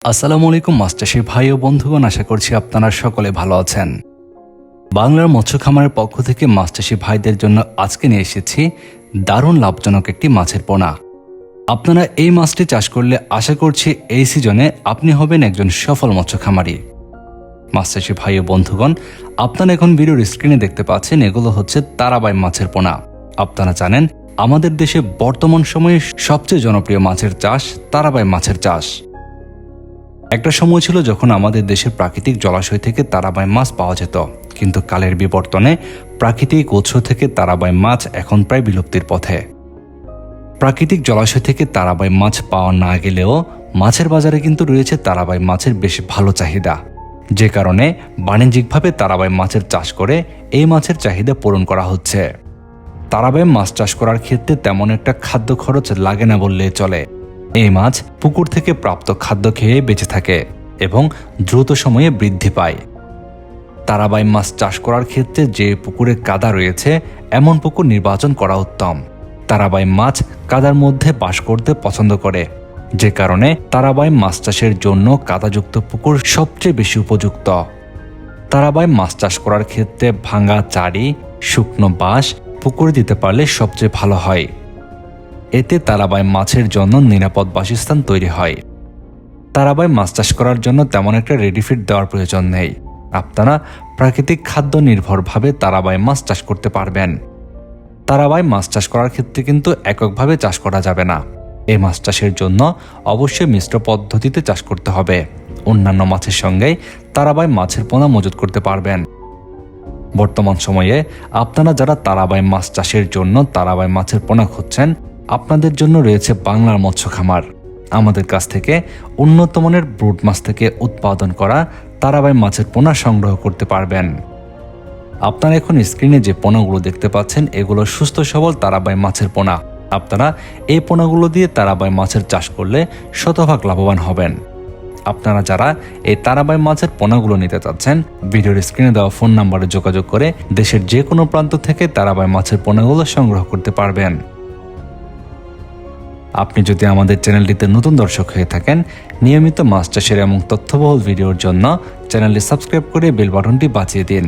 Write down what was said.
আসসালামু আলাইকুম মাছ চাষী ভাই ও বন্ধুগণ, আশা করছি আপনারা সকলে ভালো আছেন। বাংলার মৎস্য খামারের পক্ষ থেকে মাছ চাষী ভাইদের জন্য আজকে নিয়ে এসেছি দারুণ লাভজনক একটি মাছের পোনা। আপনারা এই মাছটি চাষ করলে আশা করছি এই সিজনে আপনি হবেন একজন সফল মৎস্য খামারি। মাছ চাষী ভাই ও বন্ধুগণ, আপনারা এখন ভিডিওর স্ক্রিনে দেখতে পাচ্ছেন এগুলো হচ্ছে তারাবাই মাছের পোনা। আপনারা জানেন আমাদের দেশে বর্তমান সময়ে সবচেয়ে জনপ্রিয় মাছের চাষ তারাবাই মাছের চাষ। একটা সময় ছিল যখন আমাদের দেশের প্রাকৃতিক জলাশয় থেকে তারাবাই মাছ পাওয়া যেত, কিন্তু কালের বিবর্তনে প্রাকৃতিক উৎস থেকে তারাবাই মাছ এখন প্রায় বিলুপ্তির পথে। প্রাকৃতিক জলাশয় থেকে তারাবাই মাছ পাওয়া না গেলেও মাছের বাজারে কিন্তু রয়েছে তারাবাই মাছের বেশ ভালো চাহিদা, যে কারণে বাণিজ্যিকভাবে তারাবাই মাছের চাষ করে এই মাছের চাহিদা পূরণ করা হচ্ছে। তারাবাই মাছ চাষ করার ক্ষেত্রে তেমন একটা খাদ্য খরচ লাগে না বললেই চলে। এই মাছ পুকুর থেকে প্রাপ্ত খাদ্য খেয়ে বেঁচে থাকে এবং দ্রুত সময়ে বৃদ্ধি পায়। তারাবাই মাছ চাষ করার ক্ষেত্রে যে পুকুরে কাদা রয়েছে এমন পুকুর নির্বাচন করা উত্তম। তারাবাই মাছ কাদার মধ্যে বাস করতে পছন্দ করে, যে কারণে তারাবাই মাছ চাষের জন্য কাদাযুক্ত পুকুর সবচেয়ে বেশি উপযুক্ত। তারাবাই মাছ চাষ করার ক্ষেত্রে ভাঙা চারি, শুকনো বাঁশ পুকুরে দিতে পারলে সবচেয়ে ভালো হয়। এতে তারাবাই মাছের জন্য নিরাপদ বাসস্থান তৈরি হয়। তারাবাই মাছ চাষ করার জন্য তেমন একটা রেডিফিড দেওয়ার প্রয়োজন নেই। আপনারা প্রাকৃতিক খাদ্য নির্ভরভাবে তারাবাই মাছ চাষ করতে পারবেন। তারাবাই মাছ চাষ করার ক্ষেত্রে কিন্তু এককভাবে চাষ করা যাবে না। এই মাছ চাষের জন্য অবশ্যই মিশ্র পদ্ধতিতে চাষ করতে হবে। অন্যান্য মাছের সঙ্গে তারাবাই মাছের পোনা মজুত করতে পারবেন। বর্তমান সময়ে আপনারা যারা তারাবাই মাছ চাষের জন্য তারাবাই মাছের পোনা খুঁজছেন, আপনাদের জন্য রয়েছে বাংলার মৎস্য খামার। আমাদের কাছ থেকে উন্নত মানের ব্রুড মাছ থেকে উৎপাদন করা তারাবাই মাছের পোনা সংগ্রহ করতে পারবেন। আপনারা এখন স্ক্রিনে যে পোনাগুলো দেখতে পাচ্ছেন এগুলো সুস্থ সবল তারাবাই মাছের পোনা। আপনারা এই পোনাগুলো দিয়ে তারাবাই মাছের চাষ করলে শতভাগ লাভবান হবেন। আপনারা যারা এই তারাবাই মাছের পোনাগুলো নিতে চাচ্ছেন, ভিডিওর স্ক্রিনে দেওয়া ফোন নাম্বারে যোগাযোগ করে দেশের যে কোনো প্রান্ত থেকে তারাবাই মাছের পোনাগুলো সংগ্রহ করতে পারবেন। আপনি যদি আমাদের চ্যানেলটিতে নতুন দর্শক হয়ে থাকেন, নিয়মিত মাছ চাষের এবং তথ্যবহুল ভিডিওর জন্য চ্যানেলটি সাবস্ক্রাইব করে বেল বাটনটি বাজিয়ে দিন।